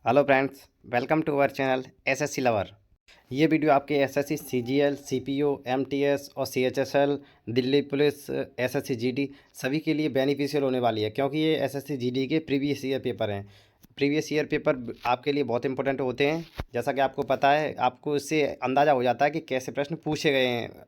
Hello friends, welcome to our channel SSC lover. ये video आपके SSC CGL, CPO, MTS और CHSL, Delhi police, SSC GD सभी के लिए बेनिफिशियल होने वाली है, क्योंकि ये एसएससी जीडी के प्रीवियस ईयर पेपर हैं। प्रीवियस ईयर पेपर आपके लिए बहुत इंपॉर्टेंट होते हैं। जैसा कि आपको पता है, आपको इससे अंदाज़ा हो जाता है कि कैसे प्रश्न पूछे गए हैं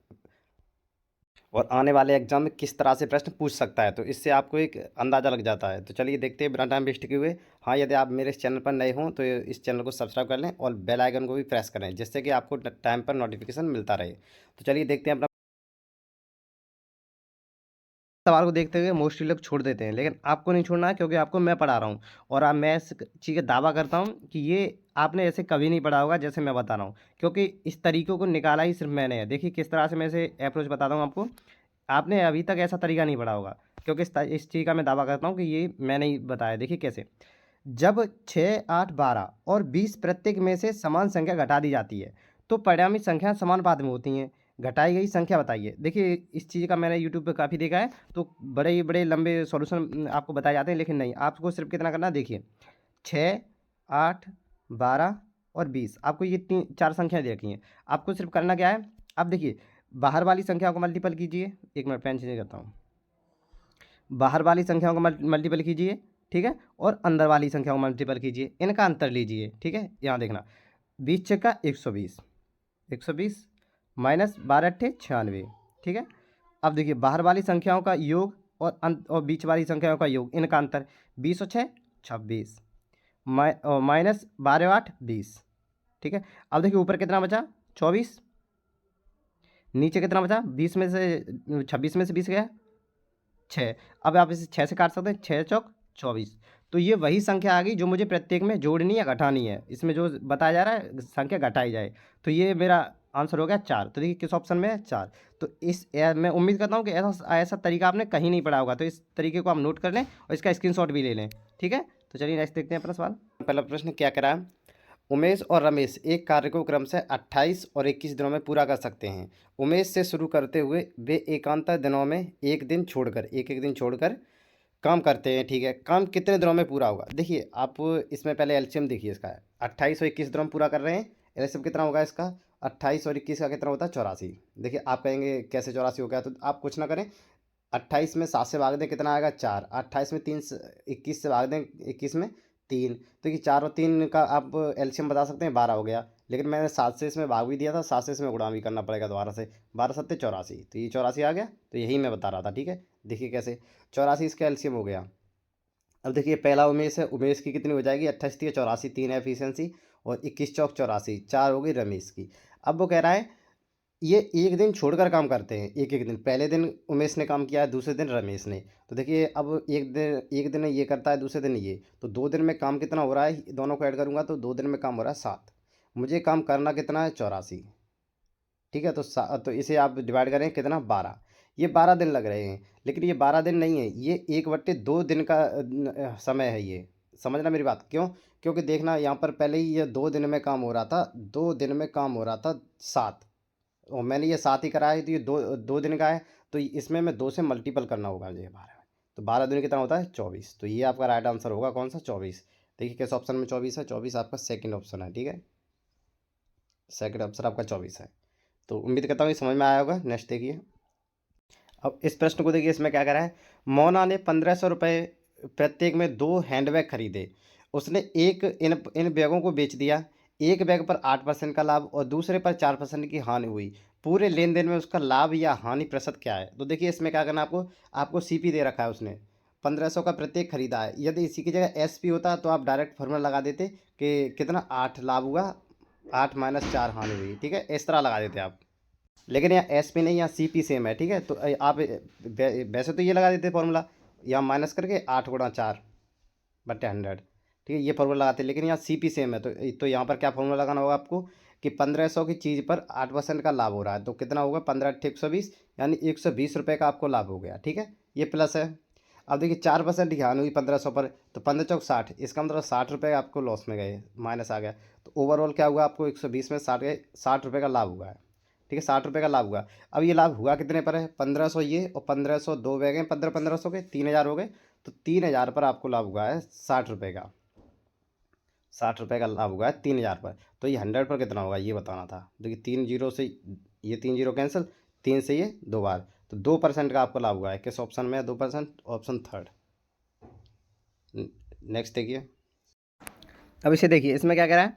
और आने वाले एग्जाम में किस तरह से प्रश्न पूछ सकता है, तो इससे आपको एक अंदाज़ा लग जाता है। तो चलिए देखते हैं बिना टाइम वेस्ट किए हुए। हाँ, यदि आप मेरे इस चैनल पर नए हों तो इस चैनल को सब्सक्राइब कर लें और बेल आइकन को भी प्रेस करें, जिससे कि आपको टाइम पर नोटिफिकेशन मिलता रहे। तो चलिए देखते हैं अपना सवाल को देखते हुए मोस्टली लोग छोड़ देते हैं, लेकिन आपको नहीं छोड़ना है, क्योंकि आपको मैं पढ़ा रहा हूँ। और अब मैं इस चीज़ का दावा करता हूँ कि ये आपने ऐसे कभी नहीं पढ़ा होगा जैसे मैं बता रहा हूँ, क्योंकि इस तरीक़ों को निकाला ही सिर्फ मैंने है। देखिए किस तरह से मैं इसे अप्रोच बताता हूँ आपको। आपने अभी तक ऐसा तरीका नहीं पढ़ा होगा, क्योंकि इस चीज़ का मैं दावा करता हूँ कि ये मैंने ही बताया। देखिए कैसे, जब 6, 8, 12 और 20 प्रत्येक में से समान संख्या घटा दी जाती है, तो परिणामी संख्या समानुपात में होती हैं। घटाई गई संख्या बताइए। देखिए इस चीज़ का मैंने यूट्यूब पे काफ़ी देखा है, तो बड़े ही बड़े लंबे सॉल्यूशन आपको बताए जाते हैं, लेकिन नहीं, आपको सिर्फ कितना करना है। देखिए 6, 8, 12 और 20, आपको ये 3-4 संख्या दे रखी हैं। आपको सिर्फ करना क्या है, अब देखिए बाहर वाली संख्या को मल्टीपल कीजिए। एक मिनट पेन चेंज करता हूँ। बाहर वाली संख्याओं को मल्टीपल कीजिए, ठीक है, और अंदर वाली संख्याओं को मल्टीपल कीजिए, इनका अंतर लीजिए, ठीक है। यहाँ देखना, 20 छक्का 120, 120 माइनस 12 अट्ठे 96, ठीक है। अब देखिए बाहर वाली संख्याओं का योग और बीच वाली संख्याओं का योग, इनका अंतर 20 और 6 26, माइनस 12 8 20, ठीक है। अब देखिए ऊपर कितना बचा, 24, नीचे कितना बचा, 20 में से 26 में से 20 गया 6। अब आप इसे 6 से काट सकते हैं, 6 चौक 24। तो ये वही संख्या आ गई जो मुझे प्रत्येक में जोड़नी या घटानी है। इसमें जो बताया जा रहा है संख्या घटाई जाए, तो ये मेरा आंसर हो गया 4। तो देखिए किस ऑप्शन में है, 4। तो मैं उम्मीद करता हूँ कि ऐसा ऐसा तरीका आपने कहीं नहीं पढ़ा होगा, तो इस तरीके को आप नोट कर लें और इसका स्क्रीनशॉट भी ले लें, ठीक है। तो चलिए नेक्स्ट देखते हैं अपना सवाल। पहला प्रश्न क्या करा, उमेश और रमेश एक कार्य को क्रमशः 28 और 21 दिनों में पूरा कर सकते हैं। उमेश से शुरू करते हुए वे एकांतर दिनों में एक दिन छोड़कर, एक एक दिन छोड़कर काम करते हैं, ठीक है। काम कितने दिनों में पूरा होगा, देखिए आप इसमें पहले एलसीएम देखिए इसका। 28 और 21 दिनों में पूरा कर रहे हैं, एलसीएम कितना होगा इसका, 28 और 21 का कितना होता है, 84। देखिए आप कहेंगे कैसे 84 हो गया, तो आप कुछ ना करें, 28 में 7 से भाग दें, कितना आएगा 4। 28 में 3 से 21 से भाग दें, 21 में 3। तो ये 4 और 3 का आप एलसीएम बता सकते हैं, 12 हो गया। लेकिन मैंने 7 से इसमें भाग भी दिया था, 7 से इसमें गुणा भी करना पड़ेगा दोबारा से। 12 सत्ते 84, तो ये 84 आ गया। तो यही मैं बता रहा था, ठीक है। देखिए कैसे, 84 इसका एलसीएम हो गया। अब देखिए पहला उमेश है, उमेश की कितनी हो जाएगी, 28 थी 84, 3 है एफिशिएंसी, और 21 चौक 84, 4 हो गई रमेश की। अब वो कह रहा है ये एक दिन छोड़कर काम करते हैं, एक एक दिन, पहले दिन उमेश ने काम किया है, दूसरे दिन रमेश ने। तो देखिए अब एक दिन ये करता है, दूसरे दिन ये, तो 2 दिन में काम कितना हो रहा है, दोनों को ऐड करूंगा तो 2 दिन में काम हो रहा है 7। मुझे काम करना कितना है, 84, ठीक है। तो इसे आप डिवाइड करें कितना, 12। ये 12 दिन लग रहे हैं, लेकिन ये 12 दिन नहीं है, ये 1/2 दिन का समय है ये। समझना मेरी बात, क्यों, क्योंकि देखना यहाँ पर पहले ही ये 2 दिन में काम हो रहा था, 2 दिन में काम हो रहा था 7, और मैंने ये 7 ही करा है, तो ये दो दो दिन का है। तो इसमें मैं 2 से मल्टीपल करना होगा मुझे 12 में। तो 12 दिन कितना होता है, 24। तो ये आपका राइट आंसर होगा कौन सा, 24। देखिए किस ऑप्शन में 24 है, 24 आपका सेकंड ऑप्शन है, ठीक है। सेकंड ऑप्शन आपका 24 है। तो उम्मीद करता हूँ ये समझ में आया होगा। नेक्स्ट देखिए, अब इस प्रश्न को देखिए, इसमें क्या कह रहा है, मोना ने 1500 रुपये प्रत्येक में 2 हैंडबैग खरीदे। उसने एक इन इन बैगों को बेच दिया। एक बैग पर 8% का लाभ और दूसरे पर 4% की हानि हुई। पूरे लेन देन में उसका लाभ या हानि प्रतिशत क्या है। तो देखिए इसमें क्या करना है, आपको आपको सीपी दे रखा है उसने, 1500 का प्रत्येक खरीदा है। यदि इसी की जगह एसपी होता तो आप डायरेक्ट फॉर्मूला लगा देते कि कितना, 8 लाभ हुआ, 8 माइनस 4 हानि हुई, ठीक है, इस तरह लगा देते आप। लेकिन यहाँ एस पी नहीं, यहाँ सी पी सेम है, ठीक है। तो आप वैसे तो ये लगा देते फॉर्मूला, यहाँ माइनस करके 8 × 4/100, ठीक है, ये फॉर्मूला लगाते। लेकिन यहाँ सी पी सेम है, तो यहाँ पर क्या फॉर्मूला लगाना होगा आपको कि 1500 की चीज़ पर 8% का लाभ हो रहा है, तो कितना होगा, 15 × 8 = 120, यानी 120 रुपये का आपको लाभ हो गया, ठीक है, ये प्लस है। अब देखिए 4% की हानि हुई 1500 पर, तो 15 चौक 60, इसका मतलब 60 रुपये आपको लॉस में गए, माइनस आ गया। तो ओवरऑल क्या हुआ, आपको 120 में 60 गए, 60 रुपये का लाभ हुआ है, ठीक है, 60 रुपये का लाभ हुआ। अब ये लाभ हुआ कितने पर है, 1500 ये और 1500 दो बैग हैं, 1500 के 3000 हो गए। तो 3000 पर आपको लाभ हुआ है 60 रुपये का, ₹60 का लाभ हुआ है 3000 पर, तो ये 100 पर कितना होगा ये बताना था। देखिए 3 जीरो से ये 3 जीरो कैंसिल, 3 से ये 2 बार, तो 2% का आपको लाभ हुआ है। किस ऑप्शन में है 2%? Option third. नेक्स्ट देखिए, अब इसे देखिए, इसमें क्या कह रहा है,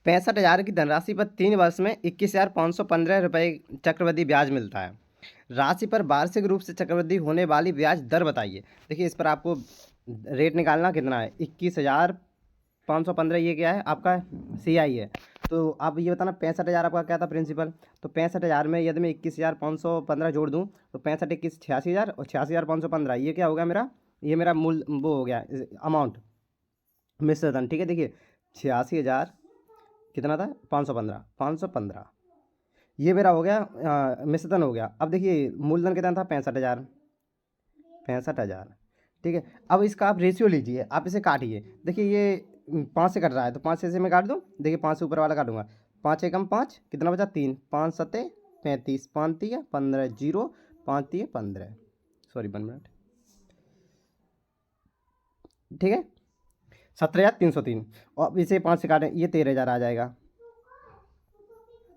65,000 की धनराशि पर 3 वर्ष में 21,515 रुपये चक्रवृद्धि ब्याज मिलता है। राशि पर वार्षिक रूप से चक्रवृद्धि होने वाली ब्याज दर बताइए। देखिए इस पर आपको रेट निकालना कितना है, 21,515, ये क्या है आपका CI है। तो आप ये बताना 65,000 आपका क्या था प्रिंसिपल, तो 65,000 में यदि मैं 21,515 जोड़ दूँ तो 65 21 86,000 और 86,515 ये क्या होगा मेरा, ये मेरा मूल वो हो गया अमाउंट मिश्रधन। ठीक है, देखिए 86,000 कितना था 515 ये मेरा हो गया मिश्रधन हो गया। अब देखिए मूलधन कितना था 65,000। ठीक है, अब इसका आप रेशियो लीजिए, आप इसे काटिए। देखिए ये 5 से कट रहा है तो 5 से मैं काट दूँ। देखिए 5 से ऊपर वाला काटूंगा, 5 एकम 5 कितना बचा 3, 5 सत्ते 35, 5 तिया 15, जीरो 5 तिया 15, सॉरी 1 मिनट। ठीक है 17,303, और अब इसे 5 से काटें ये 13,000 आ जाएगा।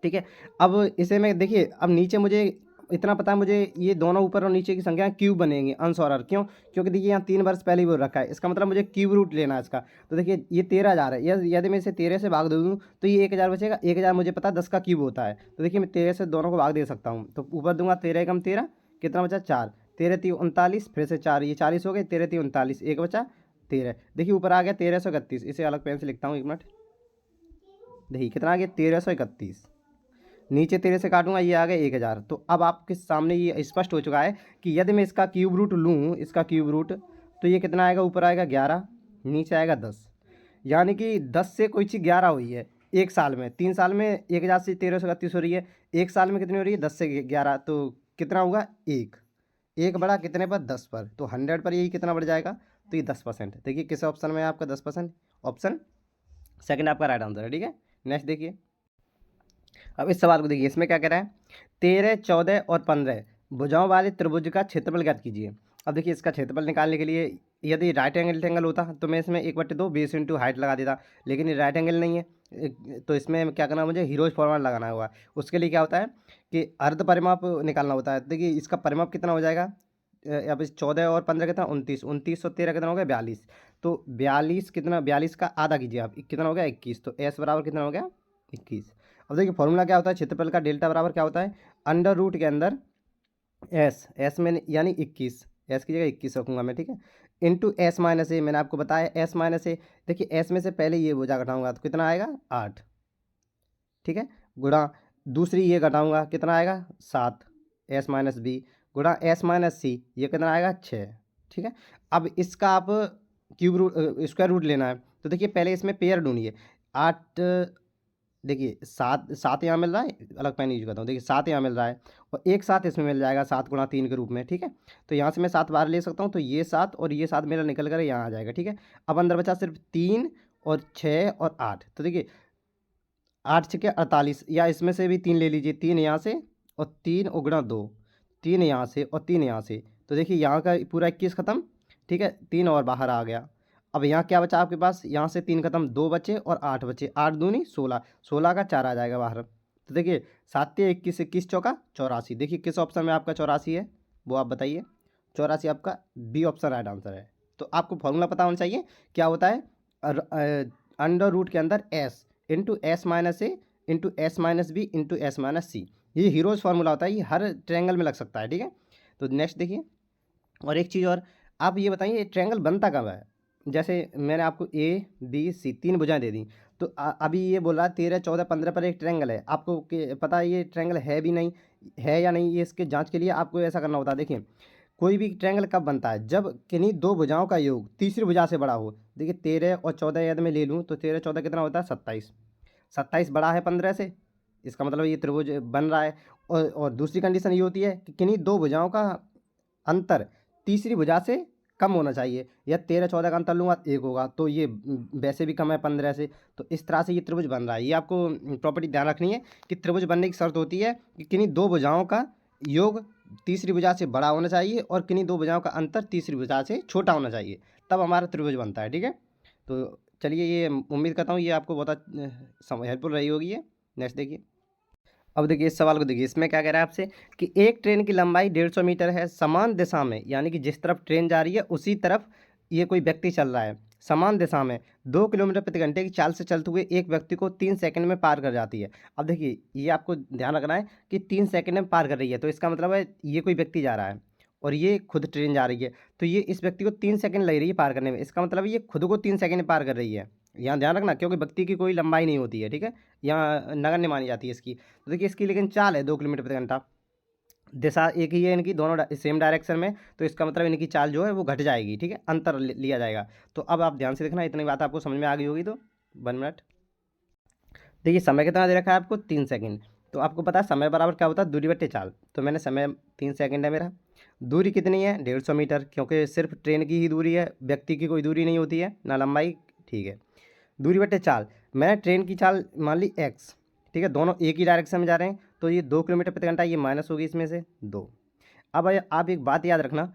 ठीक है, अब इसे मैं देखिए, अब नीचे मुझे इतना पता है, मुझे ये दोनों ऊपर और नीचे की संख्या क्यूब बनेंगी अंश और हर, क्यों, क्योंकि देखिए यहाँ 3 वर्ष पहले ही वो रखा है, इसका मतलब मुझे क्यूब रूट लेना है इसका। तो देखिए ये 13,000 है, यदि मैं इसे 13 से भाग दे दूँ तो ये 1,000 बचेगा। 1,000 मुझे पता है 10 का क्यूब होता है, तो देखिए मैं 13 से दोनों को भाग दे सकता हूँ। तो ऊपर दूंगा 13 एकम 13, कितना बचा 4, 13 3 39, फिर से 4 ये 40 हो गए, 13 3 39, एक बचा 13। देखिए ऊपर आ गया 1331, इसे अलग पेन से लिखता हूँ 1 मिनट। देखिए कितना आ गया 1331, नीचे 13 से काटूंगा ये आ गया 1,000। तो अब आपके सामने ये स्पष्ट हो चुका है कि यदि मैं इसका क्यूब रूट लूँ, इसका क्यूब रूट, तो ये कितना आएगा, ऊपर आएगा 11, नीचे आएगा 10, यानी कि 10 से कोई चीज़ 11 हुई है एक साल में। 3 साल में 1,000 से 1331 हो रही है, एक साल में कितनी हो रही है 10 से 11, तो कितना होगा एक बढ़ा कितने पर 10 पर, तो 100 पर यही कितना बढ़ जाएगा, तो ये 10%। देखिए किस ऑप्शन में है आपका 10%, ऑप्शन सेकंड आपका राइट आंसर है। ठीक है, नेक्स्ट देखिए, अब इस सवाल को देखिए, इसमें क्या कह रहा है, 13 14 और 15 भुजाओं वाले त्रिभुज का क्षेत्रफल ज्ञात कीजिए। अब देखिए इसका क्षेत्रफल निकालने के लिए यदि राइट एंगल ट्रायंगल होता तो मैं इसमें 1/2 बेस इंटू हाइट लगा देता, लेकिन ये राइट एंगल नहीं है, तो इसमें क्या करना, मुझे हीरोज फॉर्मूला लगाना होगा। उसके लिए क्या होता है कि अर्ध परिमाप निकालना होता है। देखिए इसका परिमाप कितना हो जाएगा, अब इस 14 और 15 कितना 29, 29 और 13 कितना हो गया 42, तो 42 कितना, 42 का आधा कीजिए आप, कितना हो गया 21, तो एस बराबर कितना हो गया 21। अब देखिए फॉर्मूला क्या होता है, क्षेत्रफल का डेल्टा बराबर क्या होता है, अंडर रूट के अंदर एस में यानी 21, एस की जगह 21 रखूँगा मैं। ठीक है, इंटू एस माइनस ए, मैंने आपको बताया एस माइनस ए। देखिए एस में से पहले ये भुजा घटाऊंगा तो कितना आएगा 8, ठीक है, गुणा दूसरी ये घटाऊंगा कितना आएगा 7, एस माइनस बी, गुणा एस माइनस सी, ये कितना आएगा 6। ठीक है, अब इसका आप क्यूब रूट स्क्वायर रूट लेना है, तो देखिए पहले इसमें पेयर ढूंढिए। 8, देखिए 7 यहाँ मिल रहा है, अलग पेन यूज करता हूँ, देखिए 7 यहाँ मिल रहा है और एक 7 इसमें मिल जाएगा 7 गुणा 3 के रूप में। ठीक है, तो यहाँ से मैं 7 बार ले सकता हूँ, तो ये 7 और ये 7 मेरा निकल कर यहाँ आ जाएगा। ठीक है, अब अंदर बचा सिर्फ 3 और 6 और 8, तो देखिए 8 छः 48, या इसमें से भी 3 ले लीजिए, 3 यहाँ से और 3 और गुणा 2, 3 यहाँ से और 3 यहाँ से, तो देखिए यहाँ का पूरा 21 खत्म। ठीक है, 3 और बाहर आ गया। अब यहाँ क्या बचा आपके पास, यहाँ से 3 खत्म, 2 बचे और 8 बचे, 8 दूनी 16, 16 का 4 आ जाएगा बाहर। तो देखिए 7 21, 21 चौका 84। देखिए किस ऑप्शन में आपका 84 है वो आप बताइए, 84 आपका बी ऑप्शन राइट आंसर है। तो आपको फॉर्मूला पता होना चाहिए, क्या होता है अंडर रूट के अंदर s into s minus a into s minus b into s minus c, ये हीरोज फार्मूला होता है, ये हर ट्रायंगल में लग सकता है। ठीक है, तो नेक्स्ट देखिए, और एक चीज़ और, आप ये बताइए ट्रायंगल बनता कब है। जैसे मैंने आपको ए बी सी 3 भुजाएं दे दी, तो अभी ये बोला 13 14 15 पर एक ट्रायंगल है, आपको पता है ये ट्रायंगल है भी नहीं है या नहीं, ये इसके जांच के लिए आपको ऐसा करना होता है। देखिए कोई भी ट्रायंगल कब बनता है, जब किन्हीं दो भुजाओं का योग तीसरी भुजा से बड़ा हो। देखिए 13 और 14 यदि मैं ले लूँ तो 13 14 कितना होता है 27, 27 बड़ा है 15 से, इसका मतलब ये त्रिभुज बन रहा है। और दूसरी कंडीशन ये होती है कि किन्हीं दो भुजाओं का अंतर तीसरी भुजा से कम होना चाहिए, या 13 14 का अंतर लूँगा 1 होगा, तो ये वैसे भी कम है 15 से, तो इस तरह से ये त्रिभुज बन रहा है। ये आपको प्रॉपर्टी ध्यान रखनी है कि त्रिभुज बनने की शर्त होती है कि किन्हीं दो भुजाओं का योग तीसरी भुजा से बड़ा होना चाहिए और किन्हीं दो भुजाओं का अंतर तीसरी भुजा से छोटा होना चाहिए, तब हमारा त्रिभुज बनता है। ठीक है, तो चलिए ये उम्मीद करता हूँ ये आपको बहुत हेल्पफुल रही होगी ये। नेक्स्ट देखिए। अब देखिए इस सवाल को देखिए, इसमें क्या कह रहा है आपसे कि एक ट्रेन की लंबाई 150 मीटर है, समान दिशा में, यानी कि जिस तरफ ट्रेन जा रही है उसी तरफ ये कोई व्यक्ति चल रहा है, समान दिशा में 2 किलोमीटर प्रति घंटे की चाल से चलते हुए एक व्यक्ति को 3 सेकंड में पार कर जाती है। अब देखिए ये आपको ध्यान रखना है कि 3 सेकंड में पार कर रही है, तो इसका मतलब है ये कोई व्यक्ति जा रहा है और ये खुद ट्रेन जा रही है, तो ये इस व्यक्ति को 3 सेकंड लग रही है पार करने में, इसका मतलब ये खुद को 3 सेकंड में पार कर रही है। यहाँ ध्यान रखना, क्योंकि व्यक्ति की कोई लंबाई नहीं होती है, ठीक है, यहाँ नगण्य मानी जाती है इसकी। तो देखिए इसकी लेकिन चाल है 2 किलोमीटर प्रति घंटा, दिशा एक ही है इनकी, दोनों सेम डायरेक्शन में, तो इसका मतलब इनकी चाल जो है वो घट जाएगी, ठीक है, अंतर लिया जाएगा। तो अब आप ध्यान से देखना, इतनी बात आपको समझ में आ गई होगी। तो 1 मिनट। देखिए समय कितना दे रखा है आपको, 3 सेकंड। तो आपको पता है समय बराबर क्या होता है, दूरी बट्टे चाल। तो मैंने समय 3 सेकंड है मेरा। दूरी कितनी है, 150 मीटर, क्योंकि सिर्फ ट्रेन की ही दूरी है, व्यक्ति की कोई दूरी नहीं होती है ना लंबाई, ठीक है। दूरी बट्टे चाल, मैंने ट्रेन की चाल मान ली एक्स, ठीक है, दोनों एक ही डायरेक्शन में जा रहे हैं, तो ये 2 किलोमीटर प्रति घंटा, ये माइनस होगी इसमें से 2। अब आप एक बात याद रखना,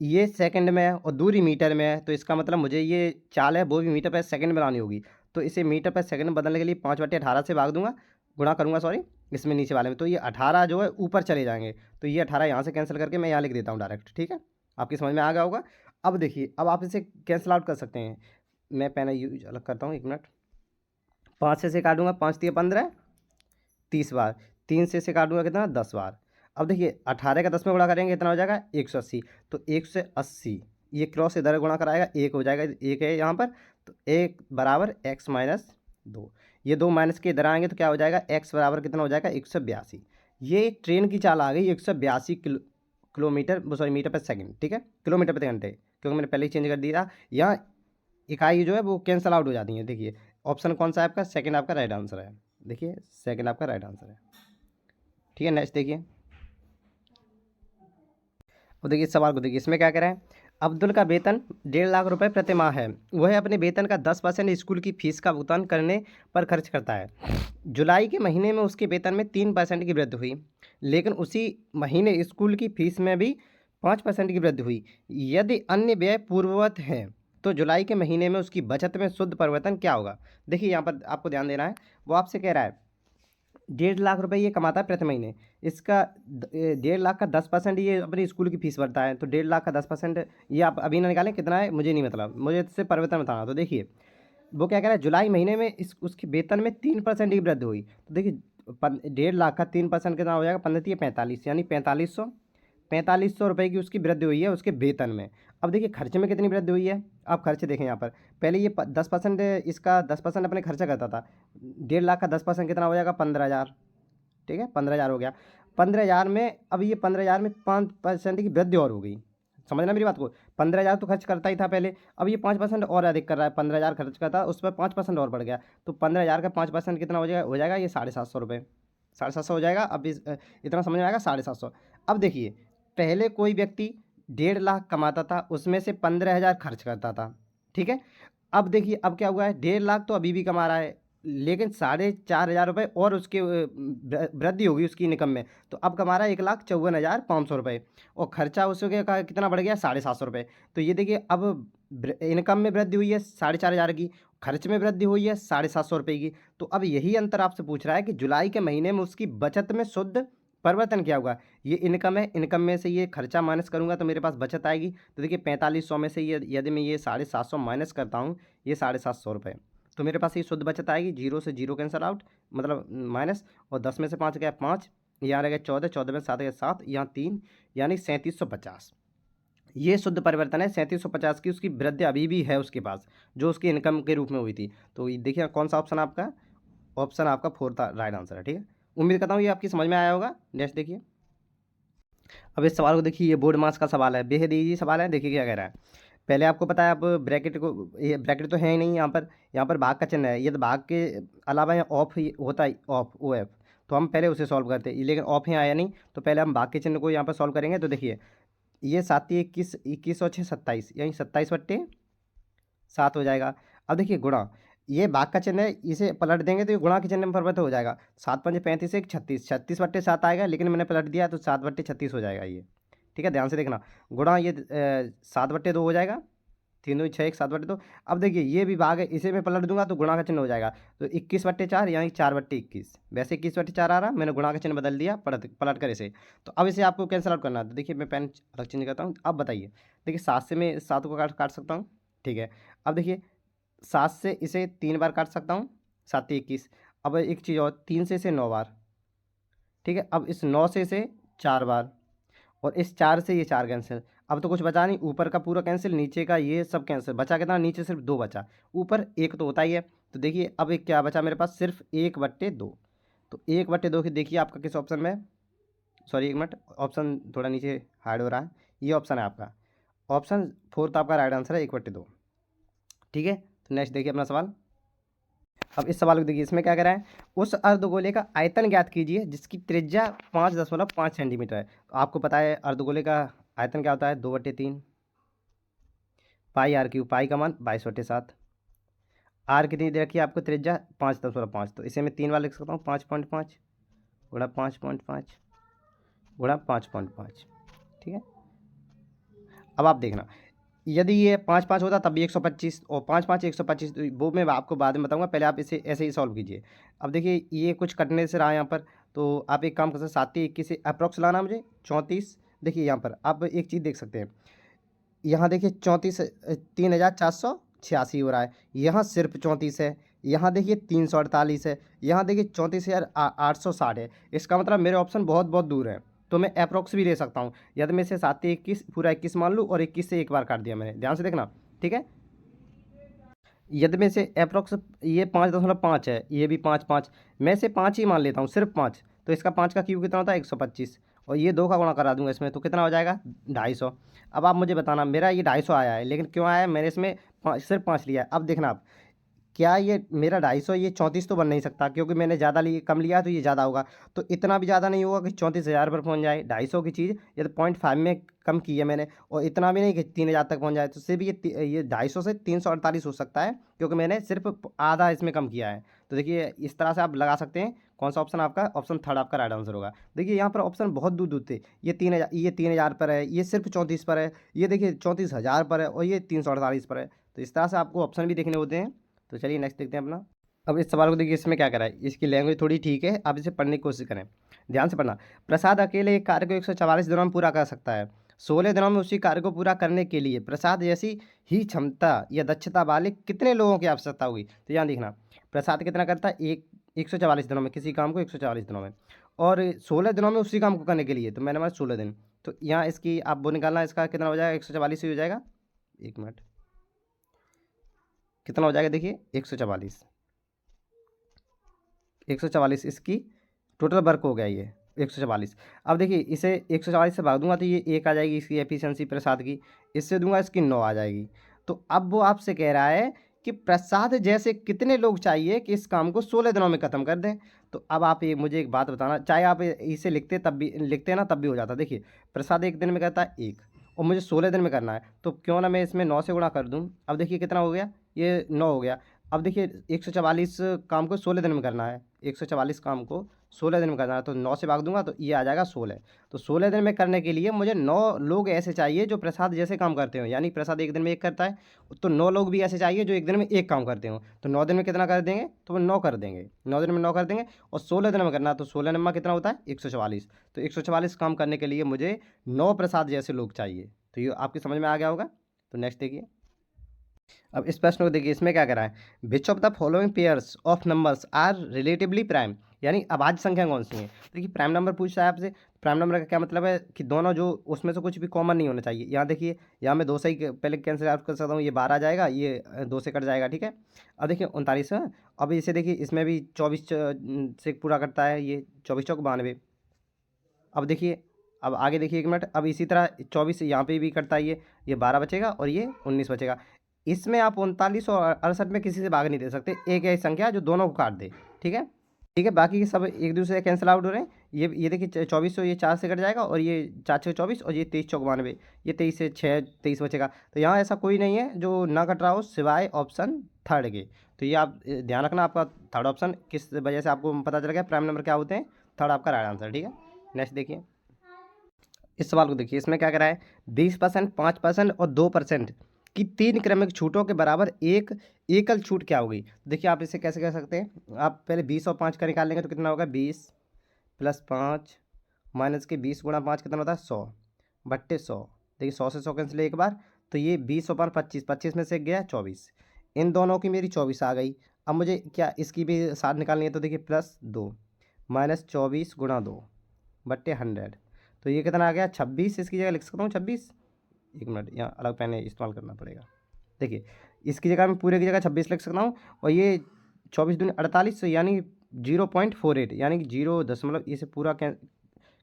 ये सेकंड में है और दूरी मीटर में है, तो इसका मतलब मुझे ये चाल है वो भी मीटर पर सेकंड में बनानी होगी। तो इसे मीटर पर सेकंड में बदलने के लिए 5/18 से भाग दूंगा, गुणा करूंगा सॉरी, इसमें नीचे वाले में, तो ये 18 जो है ऊपर चले जाएंगे, तो ये 18 यहाँ से कैंसिल करके मैं यहाँ लिख देता हूँ डायरेक्ट, ठीक है, आपकी समझ में आ गया होगा। अब देखिए अब आप इसे कैंसिल आउट कर सकते हैं, मैं पेन यूज अलग करता हूँ, 1 मिनट। 5 से काटूंगा, 5 तिया 15, 30 बार, 3 से काटूंगा कितना, 10 बार। अब देखिए 18 का 10 में गुणा करेंगे कितना हो जाएगा, 180, तो 180 ये क्रॉस इधर गुणा कराएगा, 1 हो जाएगा, 1 है यहाँ पर, तो 1 बराबर x माइनस 2, ये 2 माइनस के इधर आएंगे तो क्या हो जाएगा, x बराबर कितना हो जाएगा, 182। ये ट्रेन की चाल आ गई 182 किलोमीटर, सॉरी मीटर पर सेकंड, ठीक है, किलोमीटर प्रति घंटे, क्योंकि मैंने पहले ही चेंज कर दिया। यहाँ इकाई जो है वो कैंसल आउट हो जाती है। देखिए ऑप्शन कौन सा है आपका, सेकंड आपका राइट आंसर है, देखिए सेकंड आपका राइट आंसर है, ठीक है। नेक्स्ट देखिए। और देखिए इस सवाल को देखिए, इसमें क्या कह रहे हैं, अब्दुल का वेतन 1.5 लाख रुपए प्रति माह है, वह अपने वेतन का 10% स्कूल की फीस का भुगतान करने पर खर्च करता है। जुलाई के महीने में उसके वेतन में 3% की वृद्धि हुई, लेकिन उसी महीने स्कूल की फीस में भी 5% की वृद्धि हुई। यदि अन्य व्यय पूर्ववत हैं तो जुलाई के महीने में उसकी बचत में शुद्ध परिवर्तन क्या होगा। देखिए यहाँ पर आपको ध्यान देना है, वो आपसे कह रहा है 1.5 लाख रुपए ये कमाता है प्रति महीने, इसका 1.5 लाख का 10% ये अपनी स्कूल की फीस भरता है, तो 1.5 लाख का 10% ये आप अभी ना निकालें कितना है, मुझे नहीं मतलब, मुझे इससे परिवर्तन बताना। तो देखिए वो क्या कह रहा है, जुलाई महीने में इस उसके वेतन में 3% की वृद्धि हुई, तो देखिए 1.5 लाख का 3% कितना हो जाएगा, 15×3 = 45, यानी 4500 रुपये की उसकी वृद्धि हुई है उसके वेतन में। अब देखिए खर्चे में कितनी वृद्धि हुई है, आप खर्चे देखें यहाँ पर, पहले ये 10% इसका 10% अपने खर्चा करता था, 1.5 लाख का 10% कितना हो जाएगा, 15,000, ठीक है, 15,000 हो गया। 15,000 में अब ये 15,000 में 5% की वृद्धि और हो गई, समझना मेरी बात को, 15,000 तो खर्च करता ही था पहले, अब ये 5% और अधिक कर रहा है, 15,000 खर्च करता उस पर 5% और बढ़ गया, तो 15,000 का 5% कितना हो जाएगा ये 750 रुपये, 750 हो जाएगा। अब इतना समझ में आएगा, 750। अब देखिए पहले कोई व्यक्ति 1.5 लाख कमाता था, उसमें से 15,000 खर्च करता था, ठीक है। अब देखिए अब क्या हुआ है, 1.5 लाख तो अभी भी कमा रहा है, लेकिन 4,500 रुपये और उसके वृद्धि होगी उसकी इनकम में, तो अब कमा रहा है 1,54,500 रुपये, और खर्चा उसके का कितना बढ़ गया, 750 रुपये। तो ये देखिए अब इनकम में वृद्धि हुई है 4,500 की, खर्च में वृद्धि हुई है 750 रुपये की। तो अब यही अंतर आपसे पूछ रहा है कि जुलाई के महीने में उसकी बचत में शुद्ध परिवर्तन क्या होगा। ये इनकम है, इनकम में से ये खर्चा माइनस करूंगा तो मेरे पास बचत आएगी। तो देखिए 4500 में से ये यदि मैं ये 750 माइनस करता हूँ, ये 750 रुपये, तो मेरे पास ये शुद्ध बचत आएगी, 0 से 0 कैंसल आउट, मतलब माइनस, और 10 में से 5 गया 5, यहाँ रह गया 14, 14 में 7 गया 7, यहाँ 3, यानी 3750। ये शुद्ध परिवर्तन है, 3750 की उसकी वृद्धि अभी भी है उसके पास, जो उसकी इनकम के रूप में हुई थी। तो देखिए कौन सा ऑप्शन आपका, ऑप्शन आपका 4 राइट आंसर है, ठीक है। उम्मीद करता हूँ ये आपकी समझ में आया होगा। नेक्स्ट देखिए। अब इस सवाल को देखिए, ये बोर्ड मार्क्स का सवाल है, बेहद ईजी सवाल है। देखिए क्या कह रहा है, पहले आपको पता है, अब ब्रैकेट को, ये ब्रैकेट तो है ही नहीं यहाँ पर, यहाँ पर भाग का चिन्ह है, ये तो भाग के अलावा यहाँ ऑफ ही होता है, ऑफ ओ एफ, तो हम पहले उसे सॉल्व करते हैं, लेकिन ऑफ यहाँ आया नहीं, तो पहले हम भाग के चिन्ह को यहाँ पर सॉल्व करेंगे। तो देखिए ये 7 21, 21 और 6 27, यानी 27/7 हो जाएगा। अब देखिए गुणा, ये भाग का चिन्ह है, इसे पलट देंगे तो ये गुणा के चिन्ह में परिवर्तित हो जाएगा, 7×5 = 35, 1 36, 36/7 आएगा, लेकिन मैंने पलट दिया तो 7/36 हो जाएगा ये, ठीक है, ध्यान से देखना। गुणा ये 7/2 हो जाएगा, 3 दूनी 6 1 7/2। अब देखिए ये भी भाग है, इसे मैं पलट दूंगा तो गुणा का चिन्ह हो जाएगा। तो 21/4 यानी 4/21। वैसे 21/4 आ रहा, मैंने गुणा का चिन्ह बदल दिया पलट कर इसे। तो अब इसे आपको कैंसिल आउट करना है। तो देखिए मैं पेन अलग चेंज करता हूँ। अब बताइए, देखिए 7 से मैं 7 को काट सकता हूँ, ठीक है। अब देखिए 7 से इसे 3 बार काट सकता हूँ, 7 21। अब एक चीज़ और, 3 से इसे 9 बार, ठीक है। अब इस 9 से इसे 4 बार, और इस 4 से ये 4 कैंसिल। अब तो कुछ बचा नहीं, ऊपर का पूरा कैंसिल, नीचे का ये सब कैंसिल। बचा कितना, नीचे सिर्फ 2 बचा, ऊपर 1 तो होता ही है। तो देखिए अब एक क्या बचा मेरे पास, सिर्फ 1/2। तो 1/2 की देखिए आपका किस ऑप्शन में, सॉरी 1 मिनट, ऑप्शन थोड़ा नीचे हाइड हो रहा है। ये ऑप्शन है आपका, ऑप्शन 4 आपका राइट आंसर है, 1/2, ठीक है। तो नेक्स्ट देखिए अपना सवाल। अब इस सवाल को देखिए, इसमें क्या करा है, उस अर्धगोले का आयतन ज्ञात कीजिए जिसकी त्रिज्या 5.5 सेंटीमीटर है। तो आपको पता है अर्धगोले का आयतन क्या होता है, 2/3 पाई r³ पाई का मान 22/7। आर कितनी दे रखी है आपको, त्रिज्या 5.5। तो इसे मैं 3 बार लिख सकता हूँ, 5.5 गुणा 5.5 गुणा 5.5, ठीक है। अब आप देखना, यदि ये 5 5 होता तब भी 125, और 5 5 125, तो वो मैं आपको बाद में बताऊंगा, पहले आप इसे ऐसे ही सॉल्व कीजिए। अब देखिए ये कुछ कटने से रहा यहाँ पर, तो आप एक काम कर सकते हैं, 7 21 से अप्रॉक्स लाना मुझे 34। देखिए यहाँ पर आप एक चीज़ देख सकते हैं, यहाँ देखिए 34 3,486 हो रहा है, यहाँ सिर्फ 34 है, यहाँ देखिए 348 है, यहाँ देखिए 34,860 है। इसका मतलब मेरे ऑप्शन बहुत बहुत दूर है, तो मैं अप्रॉक्स भी ले सकता हूँ। यदि मैं इसे 7 21 पूरा 21 मान लूँ, और 21 से एक बार काट दिया मैंने, ध्यान से देखना, ठीक है। यदि में से अप्रॉक्स ये 5.5 है, ये भी 5 5, मैं से 5 ही मान लेता हूँ, सिर्फ 5। तो इसका 5 का क्यूब कितना होता है, 125, और ये 2 का गुणा करा दूंगा इसमें, तो कितना हो जाएगा, 250। अब आप मुझे बताना, मेरा ये 250 आया है, लेकिन क्यों आया है, मैंने इसमें सिर्फ 5 लिया है। अब देखना आप, क्या ये मेरा 250 ये 34 तो बन नहीं सकता, क्योंकि मैंने ज़्यादा लिए कम लिया है, तो ये ज़्यादा होगा। तो इतना भी ज़्यादा नहीं होगा कि 34,000 पर पहुंच जाए। 250 की चीज़ ये तो 0.5 में कम की है मैंने, और इतना भी नहीं कि 3,000 तक पहुंच जाए। तो सिर्फ ये 250 से 348 हो सकता है, क्योंकि मैंने सिर्फ आधा इसमें कम किया है। तो देखिए इस तरह से आप लगा सकते हैं। कौन सा ऑप्शन आपका, ऑप्शन थर्ड आपका राइट आंसर होगा। देखिए यहाँ पर ऑप्शन बहुत दूर दूर थे, ये 3,000 पर है, ये सिर्फ 34 पर है, ये देखिए 34,000 पर है, और ये 348 पर है। तो इस तरह से आपको ऑप्शन भी देखने होते हैं। तो चलिए नेक्स्ट देखते हैं अपना। अब इस सवाल को देखिए, इसमें क्या करा है, इसकी लैंग्वेज थोड़ी ठीक है, आप इसे पढ़ने की कोशिश करें, ध्यान से पढ़ना। प्रसाद अकेले एक कार्य को 144 दिनों में पूरा कर सकता है। 16 दिनों में उसी कार्य को पूरा करने के लिए प्रसाद जैसी ही क्षमता या दक्षता वाले कितने लोगों की आवश्यकता होगी। तो यहाँ देखना, प्रसाद कितना करता है, 144 दिनों में, किसी काम को 144 दिनों में, और 16 दिनों में उसी काम को करने के लिए, तो मैंने माना 16 दिन। तो यहाँ इसकी आप वो निकालना, इसका कितना हो जाएगा, 144 ही हो जाएगा। एक मिनट, कितना हो जाएगा, देखिए 144, 144 इसकी टोटल वर्क हो गया ये 144। अब देखिए इसे 144 से भाग दूंगा तो ये 1 आ जाएगी इसकी एफिशिएंसी प्रसाद की, इससे दूंगा इसकी 9 आ जाएगी। तो अब वो आपसे कह रहा है कि प्रसाद जैसे कितने लोग चाहिए कि इस काम को 16 दिनों में ख़त्म कर दें। तो अब आप ये मुझे एक बात बताना, चाहे आप इसे लिखते तब भी लिखते ना तब भी हो जाता। देखिए प्रसाद एक दिन में करता है 1, और मुझे 16 दिन में करना है, तो क्यों ना मैं इसमें 9 से गुणा कर दूँ। अब देखिए कितना हो गया, ये 9 हो गया। अब देखिए 144 काम को 16 दिन में करना है, 144 काम को 16 दिन में करना है, तो 9 से भाग दूंगा तो ये आ जाएगा 16। तो 16 दिन में करने के लिए मुझे 9 लोग ऐसे चाहिए जो प्रसाद जैसे काम करते हो, यानी प्रसाद एक दिन में एक करता है, तो 9 लोग भी ऐसे चाहिए जो एक दिन में एक काम करते हो। तो 9 दिन में कितना कर देंगे, तो वो 9 कर देंगे, 9 दिन में 9 कर देंगे, और 16 दिन में करना है, तो 16 नंबर कितना होता है, 144। तो 144 काम करने के लिए मुझे 9 प्रसाद जैसे लोग चाहिए। तो ये आपकी समझ में आ गया होगा। तो नेक्स्ट देखिए, अब इस प्रश्न को देखिए, इसमें क्या करा है, which of the following pairs of numbers are relatively prime, यानी अभाज्य संख्या कौन सी है। देखिए प्राइम नंबर पूछ रहा है आपसे, प्राइम नंबर का क्या मतलब है कि दोनों जो उसमें से कुछ भी कॉमन नहीं होना चाहिए। यहाँ देखिए, यहाँ मैं 2 से ही पहले कैंसिल आउट कर सकता हूँ, ये 12 आ जाएगा, ये 2 से कट जाएगा, ठीक है। अब देखिए 39 है। अब इसे देखिए, इसमें भी 24 से पूरा करता है, ये 24 चौक 92। अब देखिए, अब आगे देखिए, एक मिनट, अब इसी तरह 24 यहाँ पे भी करता है, ये 12 बचेगा, और ये 19 बचेगा। इसमें आप 39 और 68 में किसी से भाग नहीं दे सकते, एक ऐसी संख्या जो दोनों को काट दे, ठीक है। ठीक है, बाकी के सब एक दूसरे से कैंसिल आउट हो रहे हैं। ये देखिए 24 ये 4 से कट जाएगा, और ये 4 6 24, और ये 23 चौक 92, ये 23 से 6 23 बचेगा। तो यहाँ ऐसा कोई नहीं है जो ना कट रहा हो सिवाय ऑप्शन थर्ड के। तो ये आप ध्यान रखना, आपका थर्ड ऑप्शन किस वजह से आपको पता चल गया प्राइम नंबर क्या होते हैं, थर्ड आपका राइट आंसर, ठीक है। नेक्स्ट देखिए, इस सवाल को देखिए, इसमें क्या करा है, 20%, 5% और 2% कि 3 क्रमिक छूटों के बराबर एक एकल छूट क्या होगी। देखिए आप इसे कैसे कर सकते हैं, आप पहले 20 और 5 का निकाल लेंगे तो कितना होगा 20 प्लस 5 माइनस के 20 गुणा 5 कितना होता है 100 बट्टे 100। देखिए 100 से 100 कैंसिल एक बार, तो ये 20 और 25, 25 में से गया 24, इन दोनों की मेरी 24 आ गई। अब मुझे क्या इसकी भी 60 निकालनी है, तो देखिए प्लस 2 माइनस 24 गुणा 2 बट्टे 100, तो ये कितना आ गया 26। इसकी जगह लिख सकता हूँ 26, एक मिनट यहाँ अलग पेन इस्तेमाल करना पड़ेगा। देखिए इसकी जगह मैं पूरे की जगह 26 लिख सकता हूँ, और ये 24 दूनी 48, यानी 0.48, यानी कि 0 इसे पूरा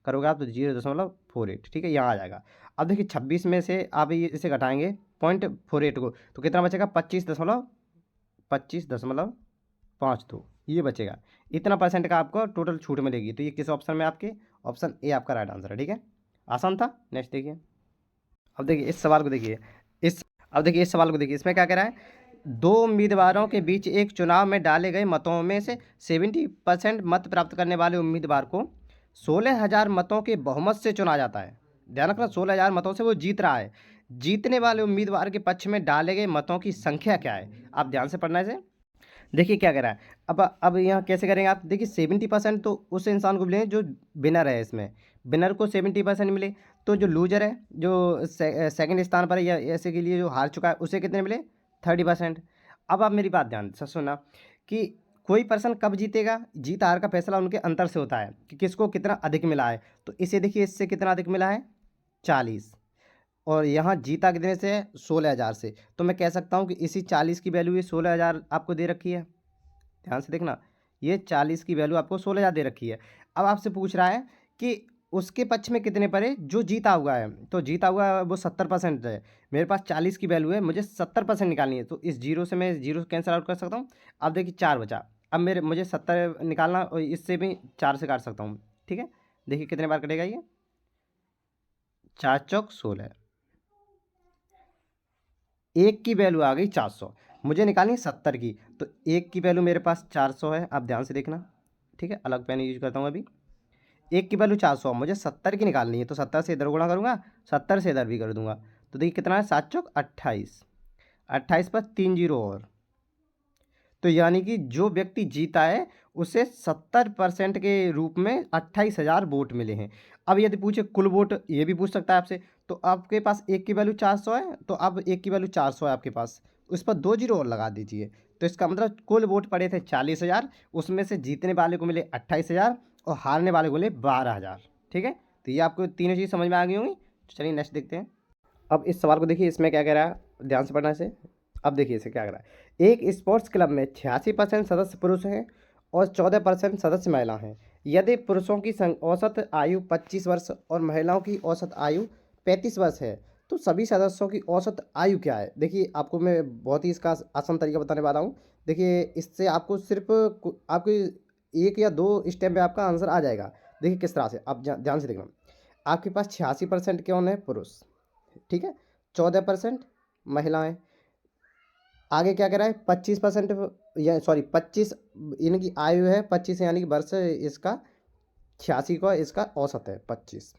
करोगे आप तो 0.48, ठीक है, यहाँ आ जाएगा। अब देखिए 26 में से आप ये इसे घटाएंगे 0.48 को, तो कितना बचेगा 25.52, ये बचेगा। इतना परसेंट का आपको टोटल छूट मिलेगी। तो ये किस ऑप्शन में आपके, ऑप्शन ए आपका राइट आंसर है, ठीक है, आसान था। नेक्स्ट देखिए, अब देखिए इस सवाल को देखिए, इस सवाल को देखिए, इसमें क्या कह रहा है, दो उम्मीदवारों के बीच एक चुनाव में डाले गए मतों में से 70% मत प्राप्त करने वाले उम्मीदवार को 16,000 मतों के बहुमत से चुना जाता है। ध्यान रखना 16,000 मतों से वो जीत रहा है। जीतने वाले उम्मीदवार के पक्ष में डाले गए मतों की संख्या क्या है, आप ध्यान से पढ़ना है इसे। देखिए क्या कह रहा है, अब यहाँ कैसे करेंगे आप, देखिए 70% तो उस इंसान को मिले जो विनर है, इसमें विनर को 70% मिले, तो जो लूजर है, जो सेकंड स्थान पर है या ऐसे के लिए जो हार चुका है, उसे कितने मिले 30%। अब आप मेरी बात ध्यान से सुनना कि कोई पर्सन कब जीतेगा, जीत हार का फैसला उनके अंतर से होता है कि किसको कितना अधिक मिला है। तो इसे देखिए, इससे कितना अधिक मिला है 40, और यहाँ जीता कितने से है 16,000 से, तो मैं कह सकता हूँ कि इसी 40 की वैल्यू ये 16,000 आपको दे रखी है। ध्यान से देखना, ये 40 की वैल्यू आपको 16,000 दे रखी है। अब आपसे पूछ रहा है कि उसके पक्ष में कितने पड़े जो जीता हुआ है, तो जीता हुआ है वो 70% है। मेरे पास 40 की वैल्यू है, मुझे 70% निकालनी है, तो इस जीरो से मैं जीरो कैंसिल आउट कर सकता हूँ। अब देखिए 4 बचा, अब मुझे 70 निकालना, और इससे भी 4 से काट सकता हूँ, ठीक है। देखिए कितने बार कटेगा ये, 4 चौक 16, एक की वैल्यू आ गई 400, मुझे निकालनी है 70 की, तो एक की वैल्यू मेरे पास 400 है, आप ध्यान से देखना, ठीक है, अलग पेन यूज करता हूँ अभी। एक की वैल्यू 400, मुझे 70 की निकालनी है, तो 70 से इधर गुणा करूँगा, 70 से इधर भी कर दूंगा, तो देखिए कितना है 7 चौक 28, 28 पर 3 जीरो और, तो यानी कि जो व्यक्ति जीता है उसे 70% के रूप में 28,000 वोट मिले हैं। अब यदि पूछे कुल वोट, ये भी पूछ सकता है आपसे, तो आपके पास एक की वैल्यू 400 है, तो अब एक की वैल्यू 400 है आपके पास, उस पर 2 जीरो और लगा दीजिए, तो इसका मतलब कुल वोट पड़े थे 40,000, उसमें से जीतने वाले को मिले 28,000 और हारने वाले को मिले 12,000, ठीक है। तो ये आपको तीनों चीज़ समझ में आ गई होंगी। चलिए नेक्स्ट देखते हैं। अब इस सवाल को देखिए, इसमें क्या कह रहा है, ध्यान से पढ़ना इसे। अब देखिए इसे क्या कह रहा है, एक स्पोर्ट्स क्लब में 86% सदस्य पुरुष हैं और 14% सदस्य महिला हैं। यदि पुरुषों की औसत आयु 25 वर्ष और महिलाओं की औसत आयु 35 वर्ष है, तो सभी सदस्यों की औसत आयु क्या है। देखिए आपको मैं बहुत ही इसका आसान तरीका बताने वाला हूँ। देखिए इससे आपको सिर्फ आपको एक या दो स्टेप में आपका आंसर आ जाएगा। देखिए किस तरह से, आप ध्यान से देखना, आपके पास 86% कौन है पुरुष, ठीक है, 14% महिलाएं, आगे क्या कह रहा है 25%, या सॉरी 25 इनकी आयु है 25, यानी कि वर्ष इसका 86 का इसका औसत है 25,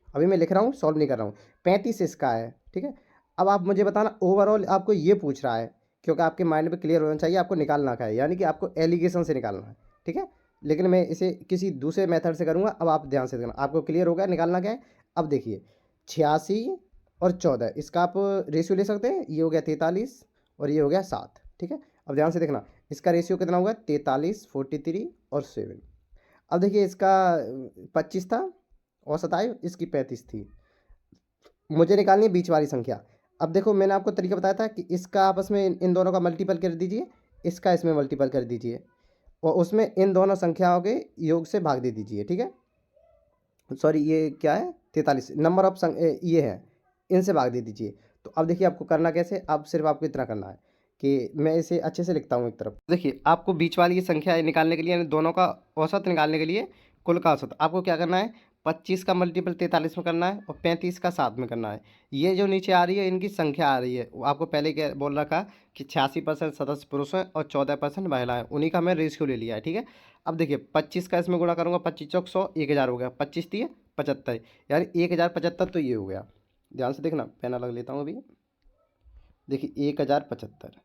अभी मैं लिख रहा हूँ सॉल्व नहीं कर रहा हूँ, 35 इसका है, ठीक है। अब आप मुझे बताना ओवरऑल आपको ये पूछ रहा है, क्योंकि आपके माइंड में क्लियर होना चाहिए, आपको निकालना क्या है, यानी कि आपको एलिगेशन से निकालना है, ठीक है। लेकिन मैं इसे किसी दूसरे मेथड से करूँगा। अब आप ध्यान से देखना, आपको क्लियर हो गया निकालना क्या है। अब देखिए 86 और 14, इसका आप रेशियो ले सकते हैं, ये हो गया 43 और ये हो गया 7, ठीक है। अब ध्यान से देखना, इसका रेशियो कितना होगा 43, 43 और 7। अब देखिए इसका 25 था औसत आयु, इसकी 35 थी, मुझे निकालनी है बीच वाली संख्या। अब देखो मैंने आपको तरीका बताया था कि इसका आपस में इन दोनों का मल्टीपल कर दीजिए, इसका इसमें मल्टीपल कर दीजिए, और उसमें इन दोनों संख्याओं के योग से भाग दे दीजिए, ठीक है। सॉरी ये क्या है 43 नंबर ऑफ ये है, इनसे भाग दे दीजिए। तो अब देखिए आपको करना कैसे, अब सिर्फ आपको इतना करना है कि मैं इसे अच्छे से लिखता हूँ एक तरफ। देखिए आपको बीच वाली ये संख्या निकालने के लिए, यानी दोनों का औसत निकालने के लिए, कुल का औसत आपको क्या करना है, 25 का मल्टीपल 43 में करना है और 35 का 7 में करना है। ये जो नीचे आ रही है इनकी संख्या आ रही है, वो आपको पहले क्या बोल रखा कि 86% सदस्य पुरुष हैं और 14% महिलाएं, उन्हीं का मैं रेशियो ले लिया है, ठीक है। अब देखिए 25 का इसमें गुणा करूँगा, 25 चौक 100, 1000 हो गया, 25 दिए 75, यानी 1075, तो ये हो गया। ध्यान से देखना, पेन अलग लेता हूँ अभी। देखिए 1075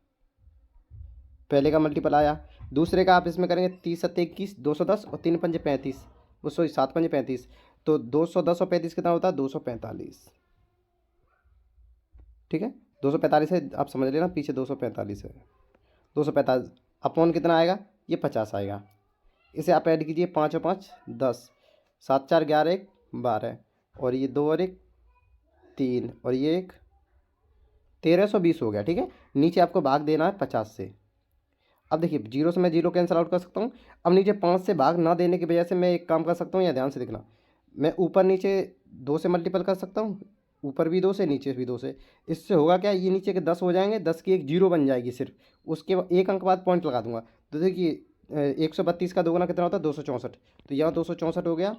पहले का मल्टीपल आया। दूसरे का आप इसमें करेंगे 30 × 7 = 21, 210 और 3 × 5 = 35, वो सॉरी 7 × 5 = 35। तो 210 और 35 कितना होता है? 245। ठीक है, 245 है, आप समझ लेना पीछे 245 है। 245 अपॉन कितना आएगा? ये 50 आएगा। इसे आप ऐड कीजिए, 5 और 5 10, 7 4 11 1 12, और ये 2 और 1 3, और ये एक 1320 हो गया। ठीक है, नीचे आपको भाग देना है 50 से। अब देखिए जीरो से मैं जीरो कैंसिल आउट कर सकता हूँ। अब नीचे 5 से भाग ना देने की वजह से मैं एक काम कर सकता हूँ, या ध्यान से देखना, मैं ऊपर नीचे 2 से मल्टीपल कर सकता हूँ, ऊपर भी 2 से नीचे भी 2 से। इससे होगा क्या, ये नीचे के 10 हो जाएंगे, 10 की एक जीरो बन जाएगी सिर्फ, उसके बाद एक अंक बाद पॉइंट लगा दूंगा। तो देखिए 132 का दोगुना कितना होता है? 264। तो यहाँ 264 हो गया,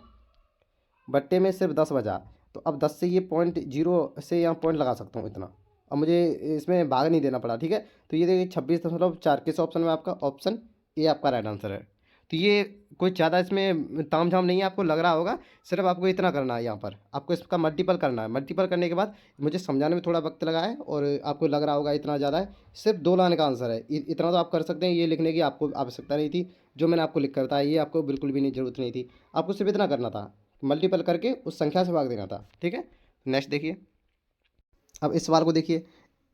बट्टे में सिर्फ 10 बचा। तो अब 10 से ये पॉइंट जीरो से यहाँ पॉइंट लगा सकता हूँ इतना। अब मुझे इसमें भाग नहीं देना पड़ा। ठीक है, तो ये देखिए 26.4 किस ऑप्शन में? आपका ऑप्शन ए आपका राइट आंसर है। तो ये कोई ज़्यादा इसमें ताम झाम नहीं है, आपको लग रहा होगा। सिर्फ आपको इतना करना है, यहाँ पर आपको इसका मल्टीपल करना है। मल्टीपल करने के बाद मुझे समझाने में थोड़ा वक्त लगा है, और आपको लग रहा होगा इतना ज़्यादा है। सिर्फ 2 लाइन का आंसर है, इतना तो आप कर सकते हैं। ये लिखने की आपको आवश्यकता नहीं थी, जो मैंने आपको लिख कर बताया ये आपको बिल्कुल भी नहीं ज़रूरत नहीं थी। आपको सिर्फ इतना करना था, मल्टीपल करके उस संख्या से भाग देना था। ठीक है, नेक्स्ट देखिए। अब इस सवाल को देखिए,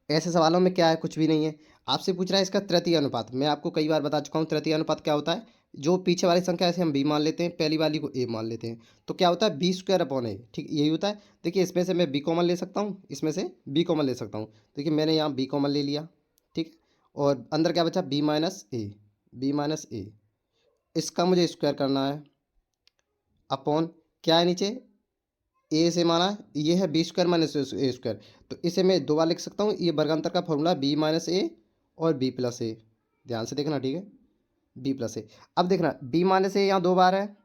ऐसे सवालों में क्या है, कुछ भी नहीं है। आपसे पूछ रहा है इसका तृतीय अनुपात। मैं आपको कई बार बता चुका हूँ तृतीय अनुपात क्या होता है। जो पीछे वाली संख्या ऐसे हम बी मान लेते हैं, पहली वाली को ए मान लेते हैं, तो क्या होता है? B²/A। ठीक यही होता है। देखिए इसमें से मैं बी कॉमन ले सकता हूँ, इसमें से बी कॉमन ले सकता हूँ। देखिए मैंने यहाँ बी कॉमन ले लिया। ठीक है, और अंदर क्या बचा? B-A। B-A इसका मुझे स्क्वायर करना है, अपॉन क्या है नीचे? ए से माना ये है B² - A²। तो इसे मैं दो बार लिख सकता हूँ। ये वर्गांतर का फॉर्मूला B-A और B+A। ध्यान से देखना, ठीक है, B+A। अब देखना B-A यहाँ दो बार है,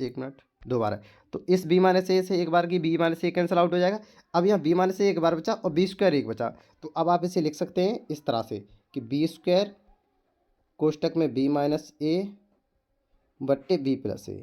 एक मिनट, दो बार है। तो इस B-A से एक बार की B-A कैंसिल आउट हो जाएगा। अब यहाँ B-A एक बार बचा और B² एक बचा। तो अब आप इसे लिख सकते हैं इस तरह से कि B² कोष्टक में B-A बट्टे B+A।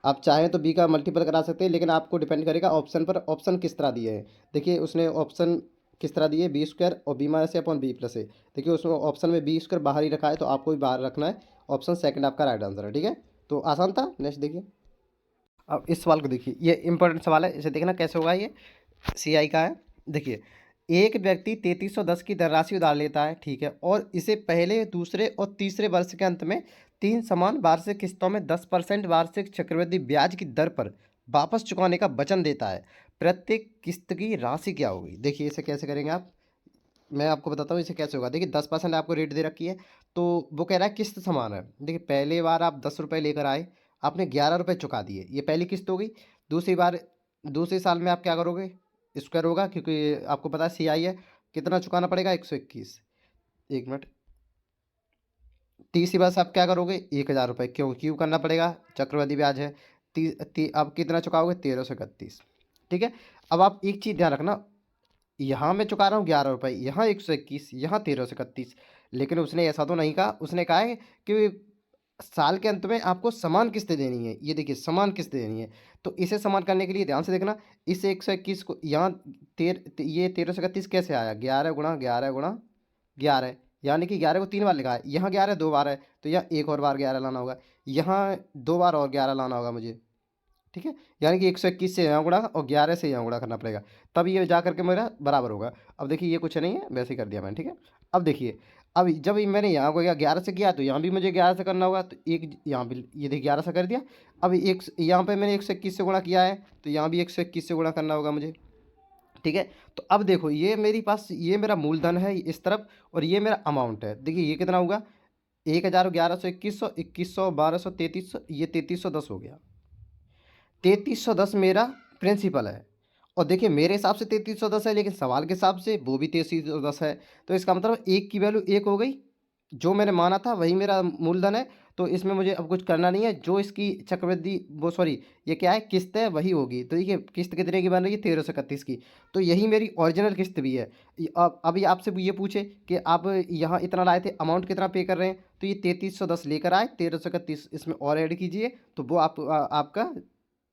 आप चाहें तो बी का मल्टीपल करा सकते हैं, लेकिन आपको डिपेंड करेगा ऑप्शन पर, ऑप्शन किस तरह दिए हैं। देखिए उसने ऑप्शन किस तरह दिए? B² और B-A/B+A। देखिए उसमें ऑप्शन में B² बाहर ही रखा है, तो आपको भी बाहर रखना है। ऑप्शन सेकंड आपका राइट आंसर है। ठीक है, तो आसान था। नेक्स्ट देखिए। अब इस सवाल को देखिए, ये इंपॉर्टेंट सवाल है, इसे देखना कैसे होगा। ये CI का है। देखिए एक व्यक्ति 3310 की धनराशि उधार लेता है, ठीक है, और इसे पहले, दूसरे और तीसरे वर्ष के अंत में 3 समान वार्षिक किस्तों में 10% वार्षिक चक्रवृद्धि ब्याज की दर पर वापस चुकाने का वचन देता है। प्रत्येक किस्त की राशि क्या होगी? देखिए इसे कैसे करेंगे आप, मैं आपको बताता हूँ इसे कैसे होगा। देखिए 10% आपको रेट दे रखी है, तो वो कह रहा है किस्त समान है। देखिए पहले बार आप 10 रुपये लेकर आए, आपने 11 रुपये चुका दिए, ये पहली किस्त हो गई। दूसरी बार, दूसरे साल में आप क्या करोगे? स्क्वायर होगा, क्योंकि आपको पता है CI है। कितना चुकाना पड़ेगा? 121। एक मिनट, तीसरी बार से आप क्या करोगे? 1000 रुपये। क्यों क्यों करना पड़ेगा? चक्रवृद्धि ब्याज है। आप कितना चुकाओगे? 1331। ठीक है, अब आप एक चीज़ ध्यान रखना, यहाँ मैं चुका रहा हूँ 11 रुपये, यहाँ 121, यहाँ 1331। लेकिन उसने ऐसा तो नहीं कहा, उसने कहा है कि साल के अंत में आपको समान किस्तें देनी है। ये देखिए समान किस्तें देनी है। तो इसे समान करने के लिए ध्यान से देखना, इस 121 को यहाँ ये 1331 कैसे आया? 11 × 11 × 11, यानी कि 11 को 3 बार लिखा है। यहाँ 11 दो बार है, तो यहाँ एक और बार 11 लाना होगा, यहाँ दो बार और 11 लाना होगा मुझे। ठीक है, यानी कि 121 से यहाँ गुणा और 11 से यहाँ गुणा करना पड़ेगा, तब ये जा करके मेरा बराबर होगा। अब देखिए ये कुछ नहीं है, वैसे ही कर दिया मैंने। ठीक है, अब देखिए, अब जब मैंने यहाँ को 11 से किया, तो यहाँ भी मुझे 11 से करना होगा। तो एक यहाँ भी ये देखिए 11 से कर दिया। अब एक यहाँ पे मैंने 121 से गुणा किया है, तो यहाँ भी 121 से गुणा करना होगा मुझे। ठीक है, तो अब देखो ये मेरी पास, ये मेरा मूलधन है इस तरफ, और ये मेरा अमाउंट है। देखिए ये कितना होगा? 1000, 1100, 2100, 2100, 1200, 3300, ये 3310 हो गया। 3310 मेरा प्रिंसिपल है। और देखिए मेरे हिसाब से 3310 है, लेकिन सवाल के हिसाब से वो भी 3310 है। तो इसका मतलब एक की वैल्यू एक हो गई, जो मैंने माना था वही मेरा मूलधन है। तो इसमें मुझे अब कुछ करना नहीं है, जो इसकी चक्रवृद्धि, वो सॉरी, ये क्या है, किस्त है, वही होगी। तो देखिए किस्त कितने की बन रही है? 1331 की। तो यही मेरी ओरिजिनल किस्त भी है। अब अभी आपसे ये पूछे कि आप यहाँ इतना लाए थे, अमाउंट कितना पे कर रहे हैं, तो ये 3310 लेकर आए, 1331 इसमें और ऐड कीजिए, तो वो आपका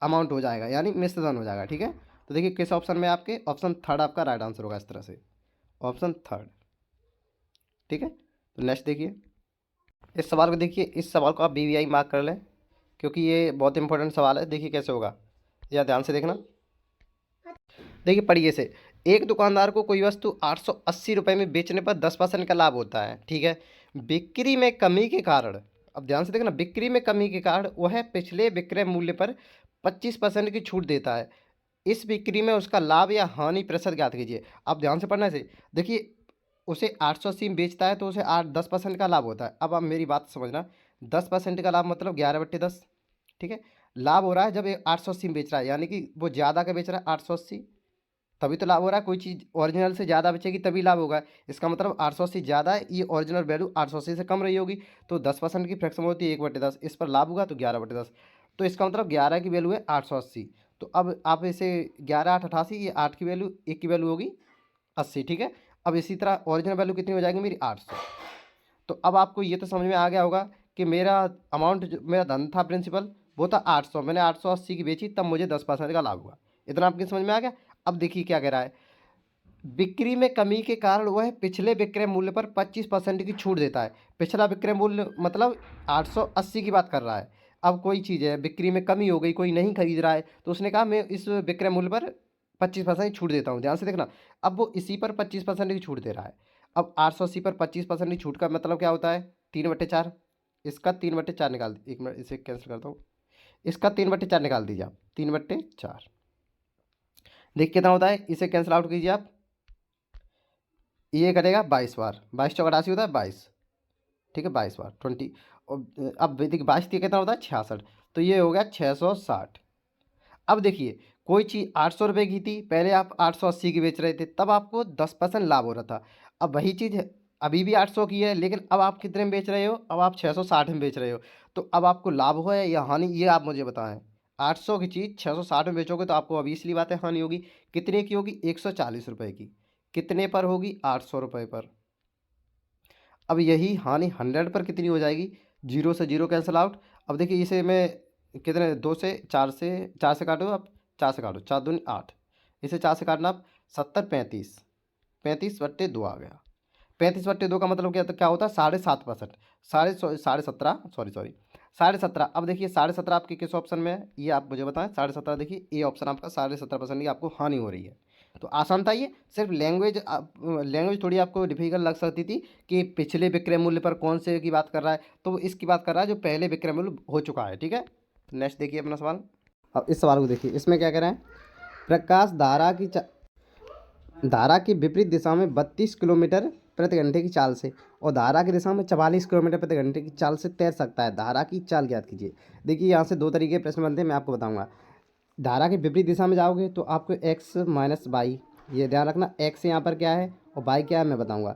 अमाउंट हो जाएगा, यानी मिश्रधन हो जाएगा। ठीक है, तो देखिए किस ऑप्शन में आपके, ऑप्शन थर्ड आपका राइट आंसर होगा इस तरह से, ऑप्शन थर्ड। ठीक है, तो नेक्स्ट देखिए इस सवाल को, देखिए इस सवाल को आप BVI मार्क कर लें क्योंकि ये बहुत इंपॉर्टेंट सवाल है। देखिए कैसे होगा, या ध्यान से देखना। देखिए पढ़िए से, एक दुकानदार को कोई वस्तु 880 रुपये में बेचने पर 10% का लाभ होता है। ठीक है, बिक्री में कमी के कारण, अब ध्यान से देखना, बिक्री में कमी के कारण वह पिछले विक्रय मूल्य पर 25% की छूट देता है। इस बिक्री में उसका लाभ या हानि प्रतिशत ज्ञात कीजिए। आप ध्यान से पढ़ना से, देखिए उसे 880 में बेचता है तो उसे 10% का लाभ होता है। अब आप मेरी बात समझना, 10% का लाभ मतलब 11/10। ठीक है, लाभ हो रहा है जब ये 880 में बेच रहा है, यानी कि वो ज़्यादा का बेच रहा है 880, तभी तो लाभ हो रहा है। कोई चीज़ ओरिजिनल से ज़्यादा बेचेगी तभी लाभ होगा। इसका मतलब 880 ज़्यादा है, ये ओरिजिनल वैल्यू 880 से कम रही होगी, तो 10% की फ्रैक्शन होती है 1/10, इस पर लाभ होगा तो 11/10। तो इसका मतलब 11 की वैल्यू है 880। तो अब आप इसे 11 8 88, ये 8 की वैल्यू, 1 की वैल्यू होगी 80। ठीक है, अब इसी तरह ओरिजिनल वैल्यू कितनी हो जाएगी मेरी, 800। तो अब आपको ये तो समझ में आ गया होगा कि मेरा अमाउंट, जो मेरा धन था प्रिंसिपल, वो था 800, मैंने 880 की बेची, तब मुझे 10% का लाभ हुआ। इतना आपकी समझ में आ गया। अब देखिए क्या कह रहा है, बिक्री में कमी के कारण वह पिछले विक्रय मूल्य पर 25% की छूट देता है। पिछला विक्रय मूल्य मतलब 880 की बात कर रहा है। अब कोई चीज़ है, बिक्री में कमी हो गई, कोई नहीं खरीद रहा है, तो उसने कहा मैं इस विक्रय मूल्य पर 25% की छूट देता हूँ। ध्यान से देखना, अब वो इसी पर 25% की छूट दे रहा है। अब 880 पर 25% की छूट का मतलब क्या होता है, 3/4। इसका 3/4 निकाल, एक मिनट इसे कैंसिल करता हूँ, इसका 3/4 निकाल दीजिए आप, 3/4। देखिए कितना होता है, इसे कैंसिल आउट कीजिए आप, ये करेगा 22 बार, 22 × 88 होता है 22। ठीक है, 22 बार 20। और अब देखिए 22 कितना होता है 66, तो ये हो गया 660। अब देखिए कोई चीज़ 800 रुपये की थी, पहले आप 880 की बेच रहे थे, तब आपको 10% लाभ हो रहा था। अब वही चीज़ अभी भी 800 की है, लेकिन अब आप कितने में बेच रहे हो, अब आप 660 में बेच रहे हो। तो अब आपको लाभ हो या हानि, ये आप मुझे बताएं। 800 की चीज़ 660 में बेचोगे तो आपको अभी इसलिए बात है हानि होगी। कितने की होगी, 140 रुपये की। कितने पर होगी, 800 रुपये पर। अब यही हानि 100 पर कितनी हो जाएगी, जीरो से जीरो कैंसिल आउट। अब देखिए इसे मैं कितने, 2 से 4 से, 4 से काटो आप, 4 से काटो, 4 दूनी 8, इसे 4 से काटना आप, 70 35, 35/2 आ गया। 35/2 का मतलब क्या, तो क्या होता है 7.5%, 17.5, सॉरी 17.5। अब देखिए 17.5 आपके किस ऑप्शन में है, ये आप मुझे बताएं। 17.5 देखिए ये ऑप्शन आपका 17.5% की आपको हानि हो रही है। तो आसान था ये, सिर्फ लैंग्वेज, लैंग्वेज थोड़ी आपको डिफिकल्ट लग सकती थी कि पिछले विक्रय मूल्य पर कौन से की बात कर रहा है, तो वो इसकी बात कर रहा है जो पहले विक्रय मूल्य हो चुका है। ठीक है, तो नेक्स्ट देखिए अपना सवाल। अब इस सवाल को देखिए, इसमें क्या कह रहे हैं, प्रकाश धारा की विपरीत दिशा में 32 किलोमीटर प्रति घंटे की चाल से और धारा की दिशा में 44 किलोमीटर प्रति घंटे की चाल से तैर सकता है। धारा की चाल ज्ञात कीजिए। देखिए यहाँ से दो तरीके के प्रश्न बनते हैं, मैं आपको बताऊंगा। धारा के विपरीत दिशा में जाओगे तो आपको x माइनस वाई, ये ध्यान रखना, x यहाँ पर क्या है और y क्या है मैं बताऊंगा।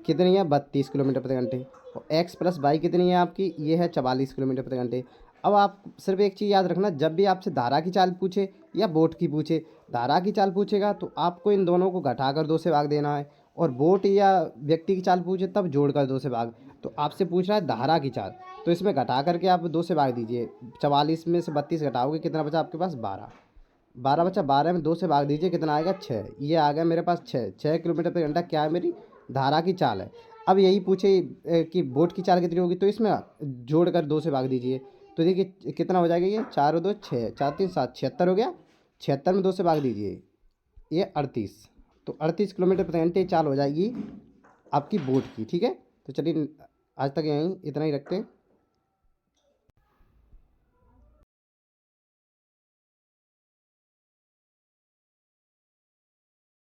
कितनी है, 32 किलोमीटर प्रति घंटे, और x प्लस वाई कितनी है आपकी, ये है 44 किलोमीटर प्रति घंटे। अब आप सिर्फ एक चीज़ याद रखना, जब भी आपसे धारा की चाल पूछे या बोट की पूछे, धारा की चाल पूछेगा तो आपको इन दोनों को घटाकर 2 से भाग देना है, और बोट या व्यक्ति की चाल पूछे तब जोड़कर 2 से भाग। तो आपसे पूछ रहा है धारा की चाल, तो इसमें घटा करके आप 2 से भाग दीजिए। 44 में से 32 घटाओगे कितना बचा आपके पास, 12। 12 बचा, 12 में 2 से भाग दीजिए, कितना आएगा 6। ये आ गया मेरे पास 6 किलोमीटर प्रति घंटा क्या है, मेरी धारा की चाल है। अब यही पूछे कि बोट की चाल कितनी होगी, तो इसमें जोड़कर 2 से भाग दीजिए। तो देखिए कितना हो जाएगा, ये 4 और 2 6, 4 3 7, 76 हो गया। 76 में 2 से भाग दीजिए, ये 38। तो 38 किलोमीटर प्रति घंटे चाल हो जाएगी आपकी बोट की। ठीक है, तो चलिए आज तक यहीं इतना ही रखते हैं।